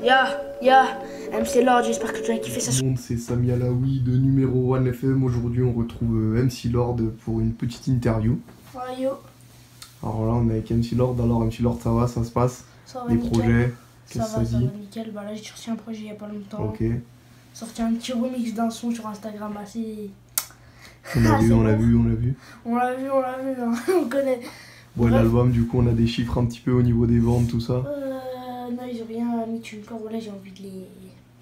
Ya, MC Lord, j'espère que tu as kiffé ça. Tout le monde, c'est Sami Alaoui de numéro 1 FM. Aujourd'hui, on retrouve MC Lord pour une petite interview. Ouais, yo. Alors là, on est avec MC Lord. Alors, MC Lord, ça va, ça se passe? Ça va Les nickel. projets, Ça qu'est-ce que va, ça ça dit? va nickel. Bah là, j'ai sorti un projet il y a pas longtemps. Ok. Sorti un petit remix d'un son sur Instagram assez. On a vu, c'est on l'a bon. vu, on l'a vu. On l'a vu, hein. On connaît. Bon, Bref. l'album, du coup, on a des chiffres un petit peu au niveau des ventes, tout ça. Non, ils ont rien mis tu corps. Voilà, j'ai envie de les.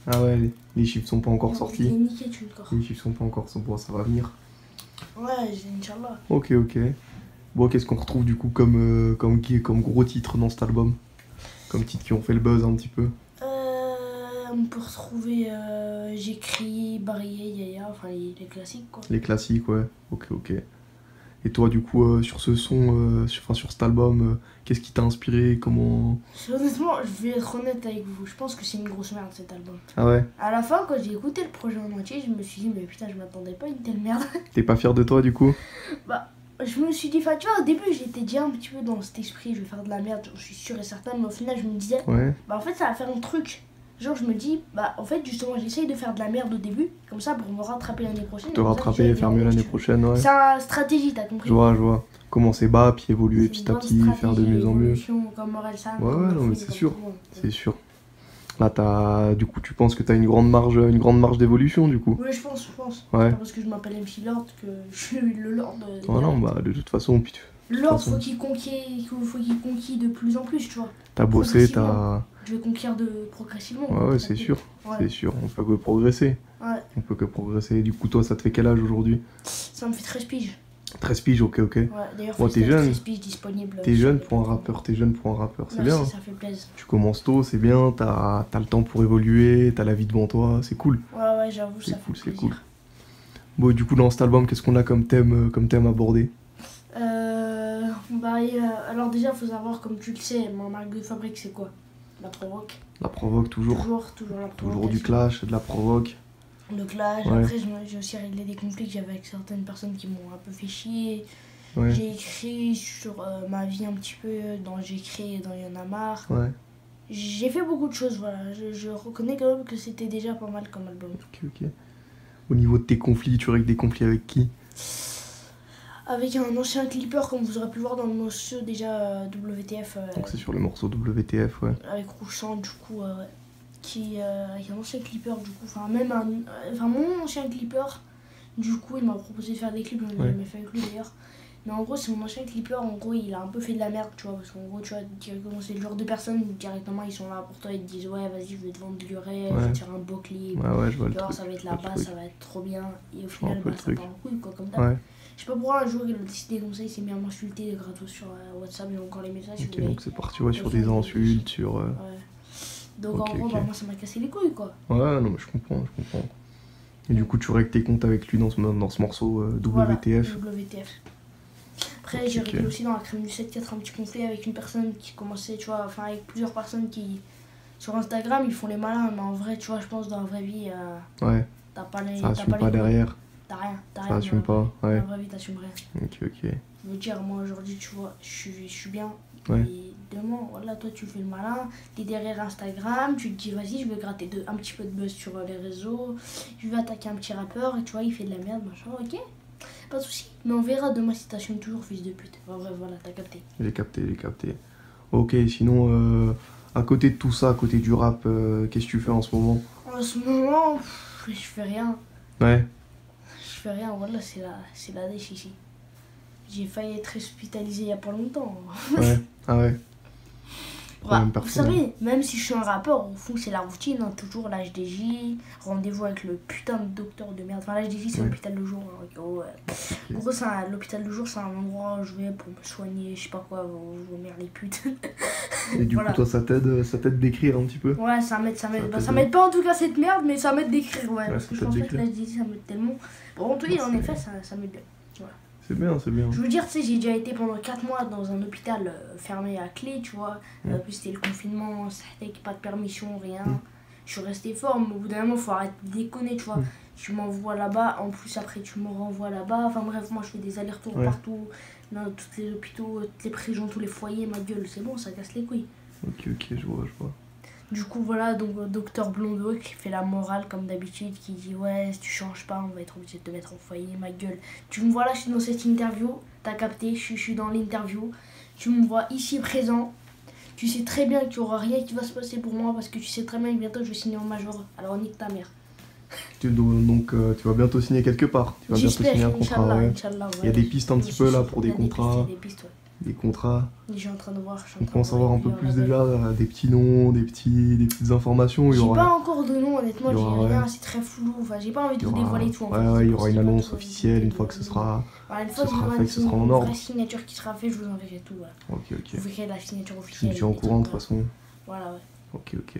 Ah ouais, les chiffres sont pas encore Les sortis. niquer tu corps. Les chiffres sont pas encore sortis. Bon, ça va venir. Ouais, Inch'Allah. Ok. Bon, qu'est-ce qu'on retrouve du coup comme gros titre dans cet album? Comme titres qui ont fait le buzz un petit peu. On peut retrouver J'écris, Barrier, Yaya, enfin les classiques quoi. Les classiques, ouais. Ok. Et toi, du coup, sur ce son, sur cet album, qu'est-ce qui t'a inspiré? Comment... Honnêtement, je vais être honnête avec vous, je pense que c'est une grosse merde cet album. Ah ouais? À la fin, quand j'ai écouté le projet en entier, je me suis dit, mais putain, je m'attendais pas à une telle merde. T'es pas fier de toi, du coup? Bah, je me suis dit, enfin, tu vois, au début, j'étais déjà un petit peu dans cet esprit, je vais faire de la merde, je suis sûre et certaine, mais au final, je me disais, Ouais. bah, en fait, ça va faire un truc. Genre, je me dis, bah, en fait, justement, j'essaye de faire de la merde au début, comme ça, pour me rattraper l'année prochaine. Te rattraper et faire mieux l'année prochaine, ouais. C'est une stratégie, t'as compris? Je vois. Commencer bas, puis évoluer petit à petit, faire de mieux en mieux. Comme Orelsan, Ouais, comme non, mais Lafouine, c'est sûr. comme tout le monde. C'est sûr. Là, du coup, tu penses que t'as une grande marge d'évolution, du coup? Oui, je pense. Ouais. Pas parce que je m'appelle MC Lord que je suis le Lord. Oh non, bah, de toute façon, puis Le Lord, faut qu'il conquille de plus en plus, tu vois. t'as bossé, Je vais conquérir progressivement. Ouais, c'est sûr. Ouais. C'est sûr, on peut que progresser. Ouais. On peut que progresser. Du coup, toi, ça te fait quel âge aujourd'hui? Ça me fait 13 piges. 13 piges, ok. Ouais, d'ailleurs, Bon, t'es jeune. 13 piges disponibles. T'es jeune pour un rappeur, c'est Merci, bien. Hein. Ça fait plaisir. Tu commences tôt, c'est bien, t'as le temps pour évoluer, t'as la vie devant toi, c'est cool. Ouais, j'avoue, ça fait C'est plaisir. cool. Bon, du coup, dans cet album, qu'est-ce qu'on a comme thème abordé? Alors déjà, faut savoir, comme tu le sais, ma marque de fabrique, c'est quoi? La provoque. La provoque, toujours. Toujours la provoque. Toujours du clash, de la provoque. Le clash, Ouais. après j'ai aussi réglé des conflits que j'avais avec certaines personnes qui m'ont un peu fait chier. Ouais. J'ai écrit sur ma vie un petit peu, j'ai écrit dans Y en a marre. Ouais. J'ai fait beaucoup de choses, voilà. Je reconnais quand même que c'était déjà pas mal comme album. Ok. Au niveau de tes conflits, tu règles des conflits avec qui? Avec un ancien clipper, comme vous aurez pu voir dans le morceau déjà WTF. Donc c'est sur le morceau WTF, ouais. Avec Rouge Sang, du coup, qui est un ancien clipper, du coup. Enfin, mon ancien clipper, du coup, il m'a proposé de faire des clips, j'en ai jamais fait avec lui d'ailleurs. Mais en gros, c'est mon ancien clipper, en gros, il a un peu fait de la merde, tu vois. Parce qu'en gros, tu vois, directement, c'est le genre de personnes où directement ils sont là pour toi, ils te disent, ouais, vas-y, je vais te vendre du rêve, je vais te faire un beau clip. Ouais, je vois le Alors, truc. ça va être la base, ça va être trop bien. Et au final, peu le ça truc. part en couille, quoi, comme ça. Ouais. Je sais pas pourquoi un jour il a décidé comme ça, il s'est mis à m'insulter gratos sur WhatsApp, il y a encore les messages. Ok, donc c'est parti sur des insultes, sur... Ouais. Donc en gros, moi ça m'a cassé les couilles quoi. Ouais, non, mais je comprends. Et du coup, tu règles tes comptes avec lui dans ce morceau WTF. Voilà, WTF. Après, j'ai réglé Ok. aussi dans la crème du 7-4 un petit conflit avec une personne qui commençait, tu vois, enfin avec plusieurs personnes qui, sur Instagram, ils font les malins, mais en vrai, tu vois, je pense dans la vraie vie, Ouais, t'as pas les. ça assume pas couilles. derrière. T'as rien. Ça assume pas, ouais. Dans la vraie vie, t'assumes rien. Ok. Je veux dire, moi aujourd'hui, tu vois, je suis bien. Ouais. Et demain, voilà, toi tu fais le malin, t'es derrière Instagram, tu te dis vas-y, je vais gratter un petit peu de buzz sur les réseaux, je vais attaquer un petit rappeur et tu vois, il fait de la merde, machin, ok, pas de soucis. Mais on verra demain si t'assumes toujours, fils de pute. En vrai, voilà, t'as capté. J'ai capté. Ok, sinon, à côté de tout ça, à côté du rap, qu'est-ce que tu fais en ce moment? En ce moment, je fais rien. Ouais. Je fais rien, voilà, c'est la dèche ici. J'ai failli être hospitalisé il y a pas longtemps. Ouais. Ah ouais. Bah, vous savez, même si je suis un rappeur, au fond c'est la routine, hein, toujours l'HDJ, rendez-vous avec le putain de docteur de merde. Enfin l'HDJ c'est l'hôpital de jour. Hein, en gros l'hôpital de jour c'est un endroit où je vais pour me soigner, je sais pas quoi, vomir les putes. Et du coup, toi, ça t'aide d'écrire un petit peu? Ouais, ça m'aide. Bah, ça m'aide pas en tout cas cette merde, mais ça m'aide d'écrire, ouais. Parce que je pense pas que l'HDJ ça m'aide tellement. Bon, en tout cas, en effet, ça m'aide bien. Voilà. C'est bien. Je veux dire, tu sais, j'ai déjà été pendant 4 mois dans un hôpital fermé à clé, tu vois. Puis c'était le confinement, c'était pas de permission, rien. Je suis resté fort, mais au bout d'un moment, faut arrêter de déconner, tu vois. Tu m'envoies là-bas, en plus après tu me renvoies là-bas. Enfin bref, moi je fais des allers-retours partout, dans tous les hôpitaux, toutes les prisons, tous les foyers, ma gueule, c'est bon, ça casse les couilles. Ok, je vois. Du coup, voilà, donc docteur Blondeau qui fait la morale comme d'habitude, qui dit ouais, si tu changes pas, on va être obligé de te mettre au foyer, ma gueule. Tu me vois là, je suis dans cette interview, t'as capté, je suis dans l'interview. Tu me vois ici présent. Tu sais très bien qu'il n'y aura rien qui va se passer pour moi parce que tu sais très bien que bientôt je vais signer en major. Alors nique ta mère. Donc tu vas bientôt signer quelque part. Tu vas bientôt J'espère, signer un contrat. Inch'Allah, Ouais. Inch'Allah, Il y a des pistes un petit peu là pour Il y des a des pistes, contrats. il y a des pistes, ouais. Des contrats. Je suis en train de voir. On peut en savoir un peu plus déjà, des petits noms, des petites informations. J'ai pas encore de nom, honnêtement, il y aura, j'ai rien, c'est très flou. Enfin, j'ai pas envie de vous dévoiler tout. En fait. Ouais, il y aura une annonce officielle une fois que ce sera. Une fois qu'il y aura fait, que ce sera en ordre. vraie signature qui sera faite, je vous enverrai tout. Voilà. Ok. Je vous verrai la signature Tu officielle. me tiens au courant de toute façon. Voilà, ouais. Ok.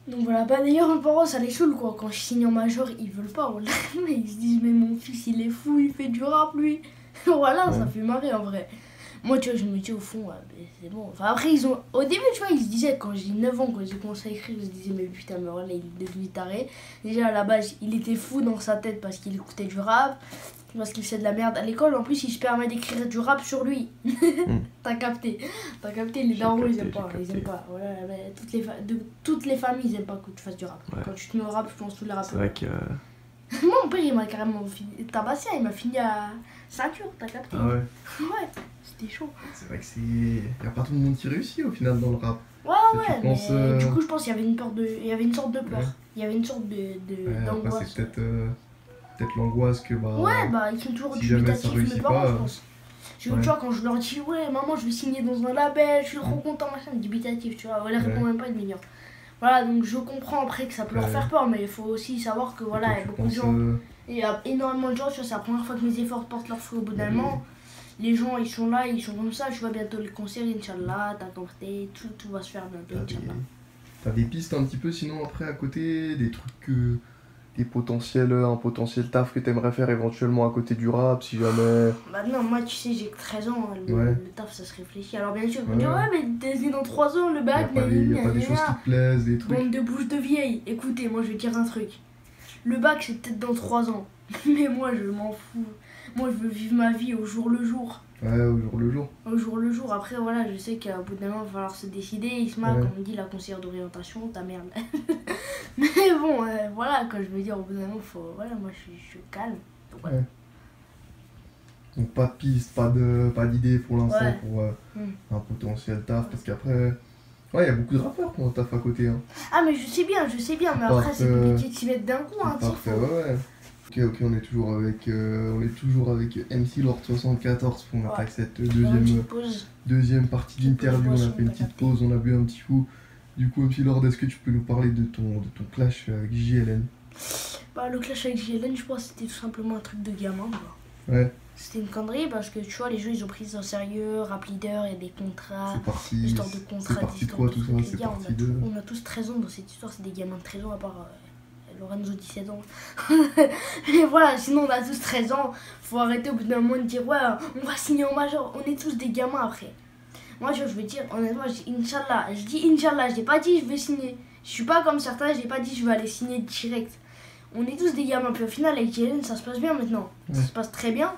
Donc voilà, bah d'ailleurs, mes parents, ça les saoule quoi. Quand je signe en major, ils veulent pas. Voilà. Mais ils se disent, mais mon fils, il est fou, il fait du rap lui. Voilà, ça fait marrer en vrai. Moi, tu vois, je me dis au fond, ouais, c'est bon. Enfin, après, au début, tu vois, ils se disaient, quand j'ai 9 ans, quand j'ai commencé à écrire, ils se disaient, mais putain, mais voilà, il est devenu taré. Déjà, à la base, il était fou dans sa tête parce qu'il écoutait du rap, parce qu'il faisait de la merde à l'école. En plus, il se permet d'écrire du rap sur lui. T'as capté, les darons, ils aiment pas. Voilà, mais toutes les familles, ils aiment pas que tu fasses du rap. Ouais. Quand tu te mets au rap, je pense tous les rappeurs. C'est vrai que. Moi, mon père, il m'a carrément tabassé, il m'a fini à ceinture, t'as capté? Ah ouais? Ouais, c'était chaud. C'est vrai que c'est. Y a pas tout le monde qui réussit au final dans le rap. Ouais, mais du coup, je pense qu'il y avait une sorte de peur. Ouais. Il y avait une sorte d'angoisse. C'est peut-être l'angoisse que bah. Ouais, bah, ils sont toujours si dubitatifs, mes parents, je pense. Tu vois, quand je leur dis, ouais, maman, je vais signer dans un label, je suis trop content, machin, dubitatif, tu vois, ouais, répond même pas, ils m'ignorent. Voilà, donc je comprends après que ça peut leur faire peur, mais il faut aussi savoir que voilà, il y a beaucoup de gens. Il y a énormément de gens, tu vois, c'est la première fois que mes efforts portent leurs fruits au bout d'un moment. Les gens, ils sont là, ils sont comme ça, tu vois, bientôt le concert, Inch'Allah, t'as compris, tout va se faire bientôt, Inch'Allah. T'as des pistes un petit peu sinon après à côté, des trucs un potentiel taf que t'aimerais faire éventuellement à côté du rap si jamais. Bah non, moi tu sais j'ai que 13 ans, le taf ça se réfléchit. Alors bien sûr, on me dit ouais mais t'es dans 3 ans, le bac, y a pas des choses qui te plaisent, des trucs. Bande de bouches de vieilles, écoutez, moi je vais dire un truc. Le bac c'est peut-être dans 3 ans, mais moi je m'en fous. Moi je veux vivre ma vie au jour le jour. Ouais, au jour le jour. Au jour le jour. Après, voilà, je sais qu'à bout d'un moment, il va falloir se décider. Isma, comme on dit, la conseillère d'orientation, ta merde. Mais bon, voilà, quand je veux dire, au bout d'un moment, voilà, moi je suis calme. Donc, voilà. Donc, pas de piste, pas d'idée pour l'instant pour un potentiel taf. Parce qu'après, il y a beaucoup de rappeurs qui ont un taf à côté. Hein. Ah, mais je sais bien, mais après, c'est compliqué de s'y mettre d'un coup. Hein, ouais. Ok, on est toujours avec MC Lord 74 pour attaquer cette deuxième partie d'interview. On a fait une petite pause, on a bu un petit coup. Du coup, MC Lord, est-ce que tu peux nous parler de ton clash avec JLN? Bah, le clash avec JLN, je pense que c'était tout simplement un truc de gamin. Quoi. Ouais. C'était une connerie parce que tu vois, les gens ils ont pris ça au sérieux, rap leader, il y a des contrats, histoire de contrats. C'est parti de quoi tout ça? C'est parti de. On a tous 13 ans dans cette histoire, c'est des gamins de 13 ans à part. Lorenzo 17 ans. Mais voilà, sinon on a tous 13 ans. Faut arrêter au bout d'un moment de dire ouais, on va signer en major. On est tous des gamins après. Moi, je veux dire, honnêtement, je dis Inch'Allah. Je dis Inch'Allah, je n'ai pas dit je vais signer. Je suis pas comme certains, je n'ai pas dit je vais aller signer direct. On est tous des gamins. Puis au final, avec JLN, ça se passe bien maintenant. Ça se passe très bien.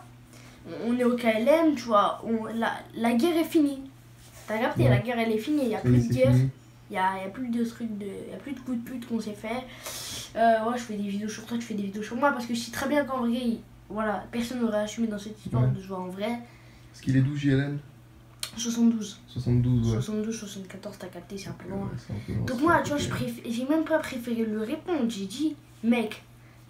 On est au KLM, tu vois. La guerre est finie. T'as capté, la guerre elle est finie. Il n'y a plus de guerre. Il y a plus de trucs il y a plus de coups de pute qu'on s'est fait. Ouais, je fais des vidéos sur toi, tu fais des vidéos sur moi parce que je sais très bien qu'en vrai, voilà, personne n'aurait assumé dans cette histoire de se voir en vrai. Est-ce qu'il est d'où JLN? 72. 72, ouais. 72, 74, t'as capté, c'est un peu loin. Ouais, donc moi, tu vois, j'ai même pas préféré lui répondre. J'ai dit, mec,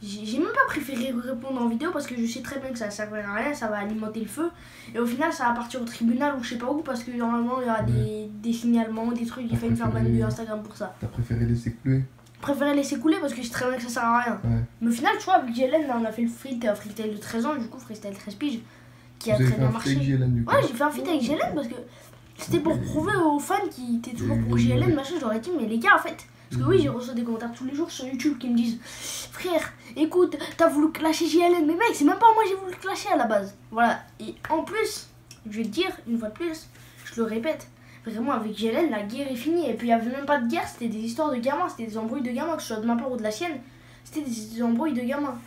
j'ai même pas préféré lui répondre en vidéo parce que je sais très bien que ça servira à rien, ça va alimenter le feu. Et au final, ça va partir au tribunal ou je sais pas où parce que normalement, il y aura des signalements, des trucs, il fait une faire ban de Instagram pour ça. T'as préféré laisser couler? Préféré laisser couler parce que je sais très bien que ça sert à rien. Mais au final, tu vois, avec JLN, là, on a fait le freestyle de 13 ans, du coup, freestyle 13 piges, qui a très bien marché. Ouais, j'ai fait un feat avec JLN parce que c'était pour prouver aux fans qui étaient toujours pour JLN, machin. J'aurais dit, mais les gars, en fait, parce que oui, j'ai reçu des commentaires tous les jours sur YouTube qui me disent, frère, écoute, t'as voulu clasher JLN, mais mec, c'est même pas moi j'ai voulu le clasher à la base. Voilà, et en plus, je vais te dire, une fois de plus, je le répète. Vraiment, avec JLN, la guerre est finie. Et puis, il n'y avait même pas de guerre, c'était des histoires de gamins, c'était des embrouilles de gamins, que ce soit de ma part ou de la sienne. C'était des embrouilles de gamins.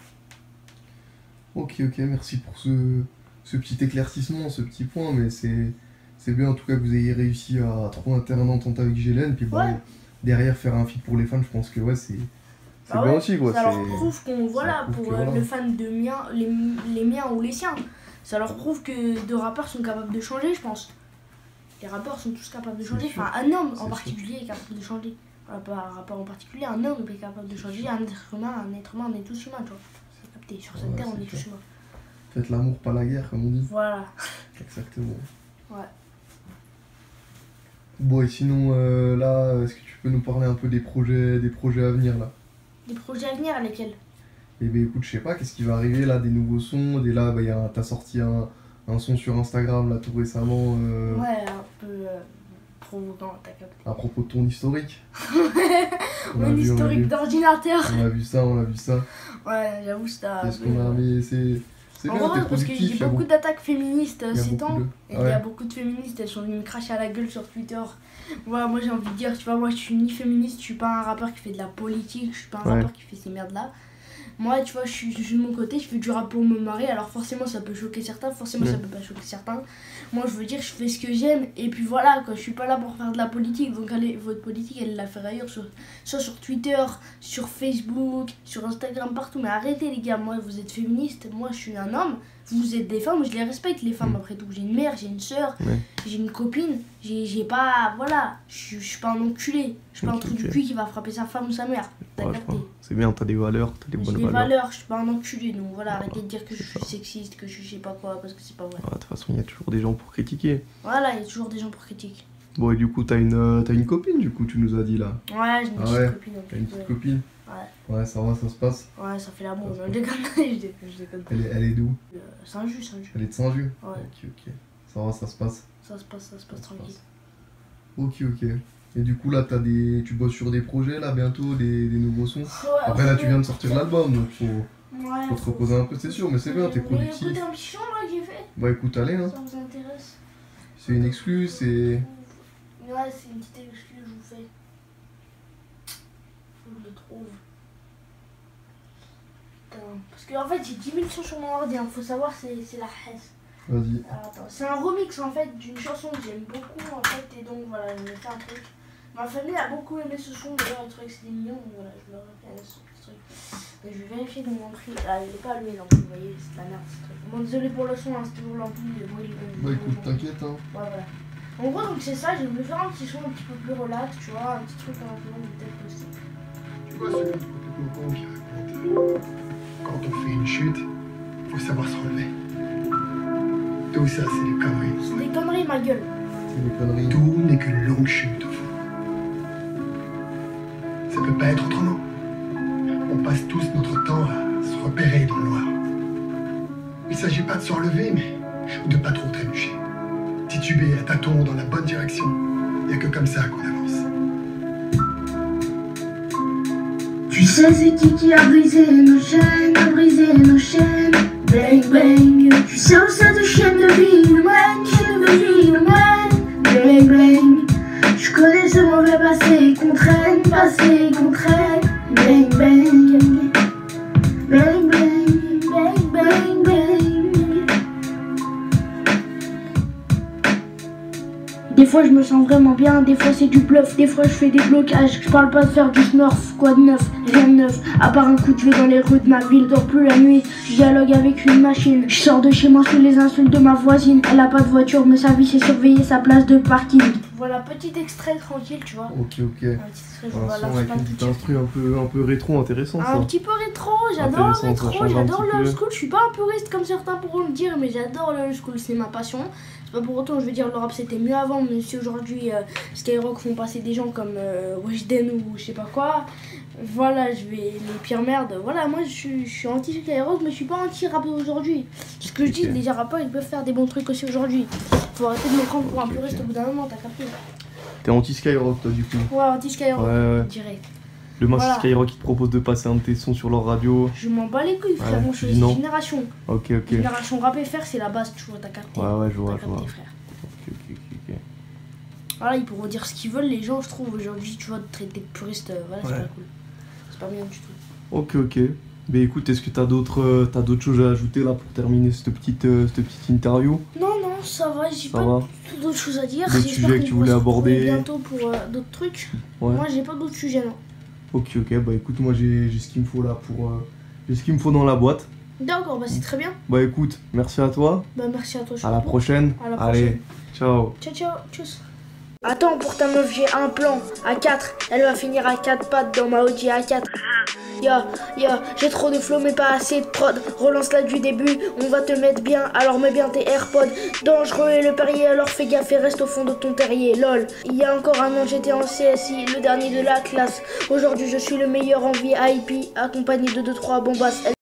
Ok, merci pour ce petit éclaircissement, ce petit point, mais c'est c'est bien en tout cas que vous ayez réussi à trouver un terrain d'entente avec Gélène, puis bah, derrière faire un feat pour les fans, je pense que ouais, c'est bien aussi quoi. Ça leur prouve qu'on, voilà, pour le fan de les miens ou les siens, ça leur prouve que deux rappeurs sont capables de changer, je pense. Les rappeurs sont tous capables de changer, enfin un homme en particulier est capable de changer. Voilà, pas un rappeur en particulier, un homme est capable de changer, un être humain, on est tous humains, tu vois. C'est capté, sur cette terre on est tous humains. Faites l'amour, pas la guerre, comme on dit. Voilà. Exactement. Ouais. Bon, et sinon, là, est-ce que tu peux nous parler un peu des projets à venir, là? Des projets à venir, lesquels? Eh bien, écoute, je sais pas, qu'est-ce qui va arriver, là, des nouveaux sons, là, bah, t'as sorti un son sur Instagram, là, tout récemment. Ouais, un peu provoquant, t'as capté. À propos de ton historique. Mon historique d'ordinateur. On a vu ça. Ouais, j'avoue, c'était... Qu'est-ce qu'on a mis, c'est bien, t'es parce que j'ai beaucoup d'attaques féministes ces temps. Et il y a beaucoup de féministes, elles sont venues me cracher à la gueule sur Twitter. Voilà, moi j'ai envie de dire, tu vois, moi je suis ni féministe, je suis pas un rappeur qui fait de la politique, je suis pas un rappeur qui fait ces merdes là. Moi, tu vois, je suis de mon côté, je fais du rap pour me marrer, alors forcément ça peut choquer certains, forcément ça peut pas choquer certains. Moi je veux dire, je fais ce que j'aime, et puis voilà, quoi, je suis pas là pour faire de la politique, donc allez, votre politique, elle la fait ailleurs, soit sur Twitter, sur Facebook, sur Instagram, partout, mais arrêtez les gars, moi vous êtes féministes, moi je suis un homme, vous êtes des femmes, je les respecte les femmes après tout, j'ai une mère, j'ai une soeur, j'ai une copine, j'ai pas, voilà, je suis pas un enculé, je suis pas un truc du cul qui va frapper sa femme ou sa mère, t'as capté. C'est bien, t'as des valeurs, t'as des bonnes valeurs. J'ai des valeurs, je suis pas un enculé, donc voilà, arrêtez de dire que je suis sexiste, que je sais pas quoi, parce que c'est pas vrai. De toute façon, il y a toujours des gens pour critiquer. Voilà, il y a toujours des gens pour critiquer. Bon, et du coup, t'as une copine, du coup, tu nous as dit là. Ouais, j'ai une petite copine. T'as une petite copine? Ouais, ça va, ça se passe? Ouais, ça fait l'amour, je déconne. Elle est d'où? Saint-Just. Elle est de Saint-Just? Ouais. Ok. Ça va, ça se passe? Ça se passe tranquille. Ok. Et du coup, là, tu bosses sur des projets, là, bientôt, des nouveaux sons? Après, là, tu viens de sortir l'album, donc faut te reposer un peu, c'est sûr, mais c'est bien, t'es productif. Écoutez un petit son, là, que j'ai fait? Bah, écoute, allez, hein. Ça vous intéresse? C'est une exclue, c'est... Ouais, c'est une petite exclue, je vous fais. Faut que je le trouve. Parce que en fait j'ai 10 000 sons sur mon ordi, faut savoir c'est la hesse. Vas-y. C'est un remix en fait d'une chanson que j'aime beaucoup en fait, et donc voilà, je me fais un truc. Ma famille a beaucoup aimé ce son, d'ailleurs ils trouvaient que c'était mignon, donc voilà, je leur ai fait ce petit truc. Et je vais vérifier dans mon prix. Ah, il est pas allumé l'ampli, vous voyez, c'est de la merde ce truc. Bon, désolé pour le son, hein, c'est toujours l'ampli. Bah écoute, t'inquiète, hein. Ouais, voilà. En gros, donc c'est ça, j'ai voulu faire un petit son un petit peu plus relax, tu vois, un petit truc en avant de tête aussi. Tu vois celui du côté Coco qui raconte quand on fait une chute, faut savoir se relever. Tout ça, c'est des conneries. C'est des conneries, ma gueule. C'est des conneries. Tout n'est qu'une longue chute au fond. Ça peut pas être autrement. On passe tous notre temps à se repérer dans le noir. Il s'agit pas de se relever, mais de pas trop trébucher. Tituber à tâtons dans la bonne direction. Y a que comme ça qu'on avance. Tu sais c'est qui a brisé nos chaînes, Bang bang. Tu sais où ça de chaîne de vie humaine, Bang bang. Je connais ce mauvais passé qu'on traîne, Bang bang. Bang bang. Des fois je me sens vraiment bien, des fois c'est du bluff, des fois je fais des blocages. Je parle pas de faire du smurf, quoi de neuf, rien de neuf. À part un coup de vais dans les rues de ma ville, dors plus la nuit. Je dialogue avec une machine, je sors de chez moi sous les insultes de ma voisine. Elle a pas de voiture mais sa vie c'est surveiller sa place de parking. Voilà, petit extrait tranquille, tu vois. Ok. Un petit extrait, voilà, avec une petite instru un peu rétro, intéressant ça. Un petit peu rétro, j'adore le rétro, j'adore le old school. Je suis pas un puriste comme certains pourront le dire, mais j'adore le old school, c'est ma passion. C'est pas pour autant, je veux dire, le rap c'était mieux avant, mais si aujourd'hui Skyrock font passer des gens comme Weshden ou je sais pas quoi, voilà, je vais les pires merdes. Voilà, moi je suis anti-Skyrock, mais je suis pas anti-rap aujourd'hui. Ce que je dis, les rappeurs ils peuvent faire des bons trucs aussi aujourd'hui. Faut arrêter de me prendre pour un puriste au bout d'un moment, t'as capté. T'es anti-Skyrock toi du coup? Ouais, anti-Skyrock, ouais. direct. Le Marcy Skyrock qui te propose de passer un de tes sons sur leur radio. Je m'en bats les couilles, frère, bon, je suis génération. Ok. Génération rap et faire, c'est la base, tu vois, t'as capté. Ouais, je vois. Frère. Ok. Voilà, ils pourront dire ce qu'ils veulent, les gens, je trouve, aujourd'hui, tu vois, de traiter de puriste, voilà, c'est pas cool. C'est pas bien du tout. Ok. Mais écoute, est-ce que t'as d'autres choses à ajouter là pour terminer cette petite interview? Non, ça va, j'ai Ça pas va d'autres choses à dire. D'autres sujets que tu voulais aborder bientôt pour d'autres trucs. Ouais. Moi, j'ai pas d'autres sujets, non. Ok, bah écoute, moi j'ai ce qu'il me faut là pour. J'ai ce qu'il me faut dans la boîte. D'accord, bah c'est très bien. Bah écoute, merci à toi. Bah merci à toi. À la prochaine. À la prochaine. Allez, ciao. Ciao, ciao, tchuss. Attends, pour ta meuf, j'ai un plan. À 4, elle va finir à 4 pattes dans ma Audi A4. J'ai trop de flow mais pas assez de prod. Relance-la du début, on va te mettre bien. Alors mets bien tes AirPods. Dangereux et le Perrier, alors fais gaffe et reste au fond de ton terrier. Lol. Il y a encore un an j'étais en CSI, le dernier de la classe. Aujourd'hui je suis le meilleur en VIP, accompagné de 2-3 bombasses.